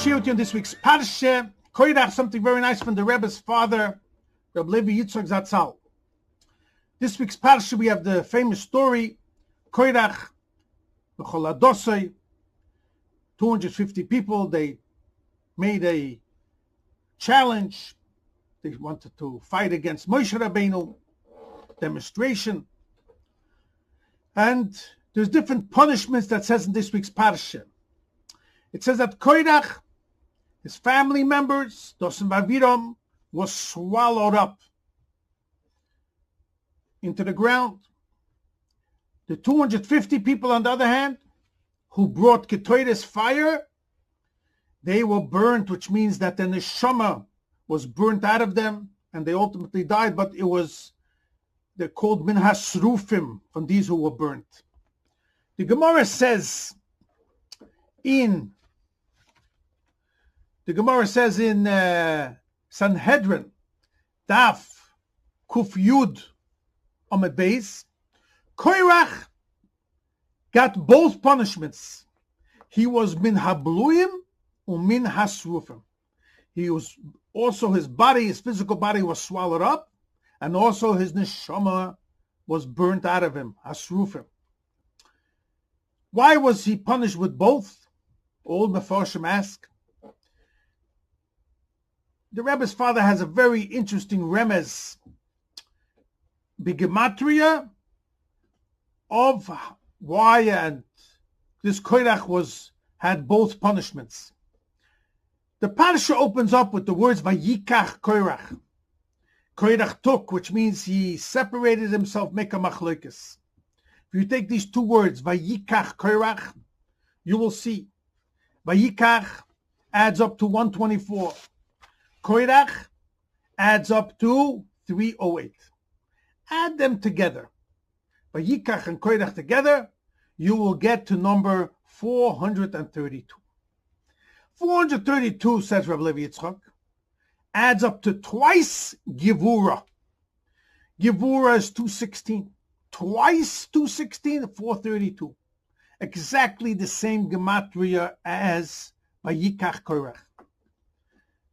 share with you in this week's Parshas, Koirach, something very nice from the Rebbe's father, Rabbi Levi Yitzchok Zatzal. This week's Parshas, we have the famous story, Koirach, B'chol Adosai, 250 people, they made a challenge. They wanted to fight against Moshe Rabbeinu, demonstration. And there's different punishments that says in this week's Parsha. It says that Koirach, his family members, Dosim Vaviram, was swallowed up into the ground. The 250 people, on the other hand, who brought Ketoides fire, they were burnt, which means that the neshama was burnt out of them, and they ultimately died, but they're called min hasrufim, from these who were burnt. The Gemara says in Sanhedrin, Daf Kuf Yud Amud Beis, Koirach got both punishments. He was min habluim and min hasrufim. He was also, his physical body was swallowed up, and also his neshama was burnt out of him, hasrufim. Why was he punished with both? Old Mefarshim ask. The Rebbe's father has a very interesting remez, Bigematria, of why and this Koirach had both punishments. The Parsha opens up with the words Vayikach Koirach. Koirach took, which means he separated himself, make a machlokes. If you take these two words, Vayikach Koirach, you will see Vayikach adds up to 124. Koirach adds up to 308. Add them together. Vayikach and Koirach together, you will get to number 432. 432, says Rabbi Levi Yitzchok, adds up to twice Givura. Givura is 216. Twice 216, 432. Exactly the same gematria as Vayikach Koirach.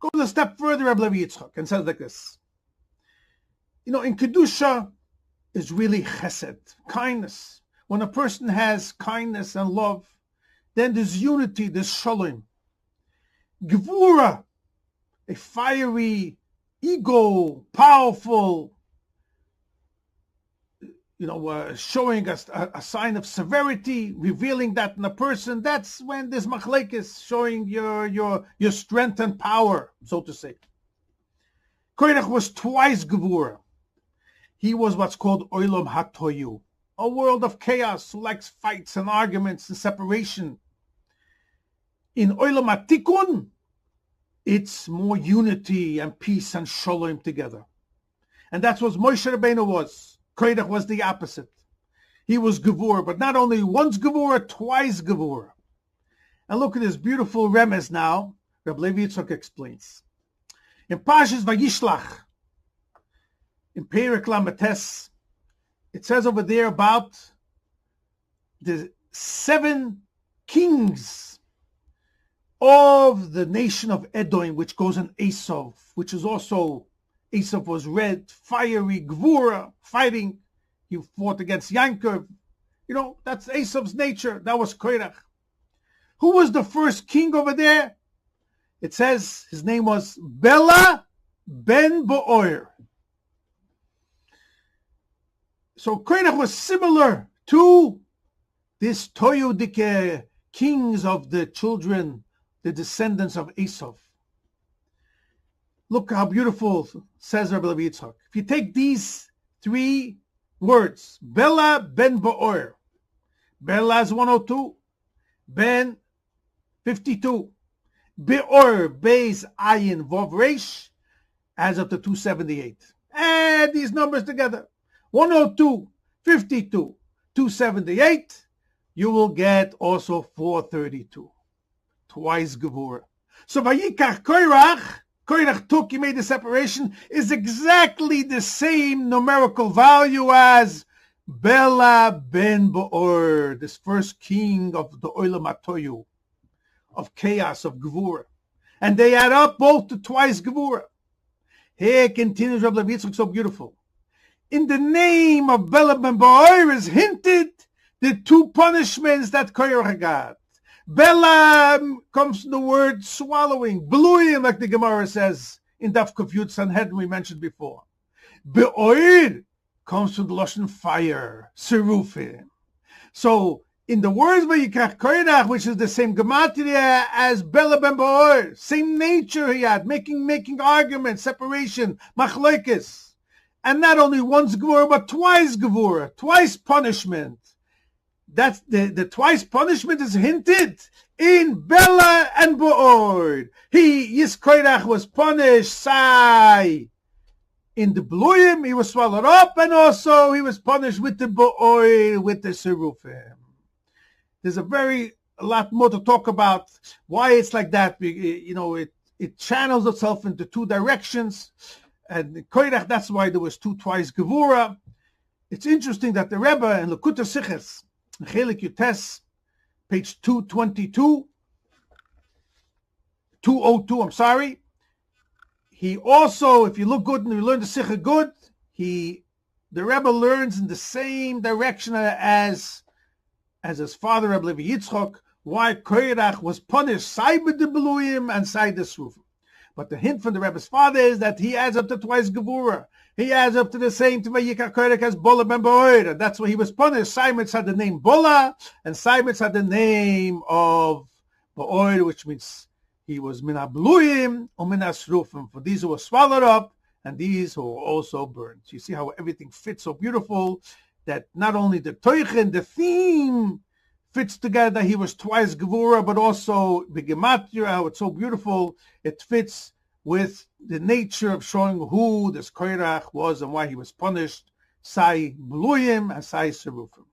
Goes a step further, Rabbi Levi Yitzchok, and says like this. In Kedusha is really chesed, kindness. When a person has kindness and love, then there's unity, there's shalom. Gevura, a fiery, ego, powerful, showing us a sign of severity, revealing that in a person, that's when there's machlekes, showing your strength and power, so to say. Koirach was twice Gevura. He was what's called Olam HaToyu, a world of chaos who likes fights and arguments and separation. In Olam HaTikun, it's more unity and peace and shalom together. And that's what Moshe Rabbeinu was. Koirach was the opposite. He was Gevura, but not only once Gevura, twice Gevura. And look at this beautiful remez now. Rabbi Levi Yitzchok explains. In Parshas Vayishlach, in Perek Lametes, it says over there about the 7 kings of the nation of Edom, which goes on Esav, which is also, Esav was red, fiery, Gvura, fighting. He fought against Yankov. That's Esav's nature. That was Koirach. Who was the first king over there? It says his name was Bela ben Beor. So Koirach was similar to this Toyodike kings of the children, the descendants of Esav. Look how beautiful, says Rabbi Levi Yitzchok. If you take these 3 words, Bela ben Beor, Bela is 102, Ben 52, Beor, Beis, Ayin, Vov, Resh, adds up to 278. Add these numbers together. 102, 52, 278, you will get also 432. Twice Gevura. So Vayikach Koirach took, he made the separation, is exactly the same numerical value as Bela ben Beor, this first king of the Olam HaToyu, of chaos, of Gevura. And they add up both to twice Gevura. Here continues Rabbi Yitzchok so beautiful. In the name of Bela ben Be'or is hinted the two punishments that Korach got. Bela comes from the word swallowing, bluyim, like the Gemara says in Daf Kuf Yud Sanhedrin we mentioned before. Be'or comes from the Lashon fire, serufim. So in the words by Yikach Korach, which is the same gematria as Bela ben Be'or, same nature he had, making arguments, separation, machlokes. And not only once Gevura, but twice Gevura, twice punishment. That's the twice punishment is hinted in Bela and Be'or. Yitzchok was punished, Sai. In the Bluyim, he was swallowed up, and also he was punished with the Be'or, with the Serufim. There's a lot more to talk about why it's like that. It channels itself into two directions. And Korach, that's why there was two twice Gevura. It's interesting that the Rebbe in Lekutei Sichos, Chelik Yutes, page 202, he also, if you look good and you learn the Sicha good, the Rebbe learns in the same direction as his father, Rabbi Levi Yitzchok, why Korach was punished, side with the Beluyim and side the Srufim. But the hint from the Rebbe's father is that he adds up to twice Gevura. He adds up to the same to Vayikach Korach as Bola ben Be'or, and that's why he was punished. Simon had the name Bola, and Simon had the name of Be'or, which means he was min habluyim or min hasrufim, for these who were swallowed up and these who were also burned. You see how everything fits so beautiful, that not only the toichen, the theme, fits together. He was twice Gevura, but also the gematria, how it's so beautiful. It fits with the nature of showing who this Korach was and why he was punished. Sai Bluyim and Sai Serufim.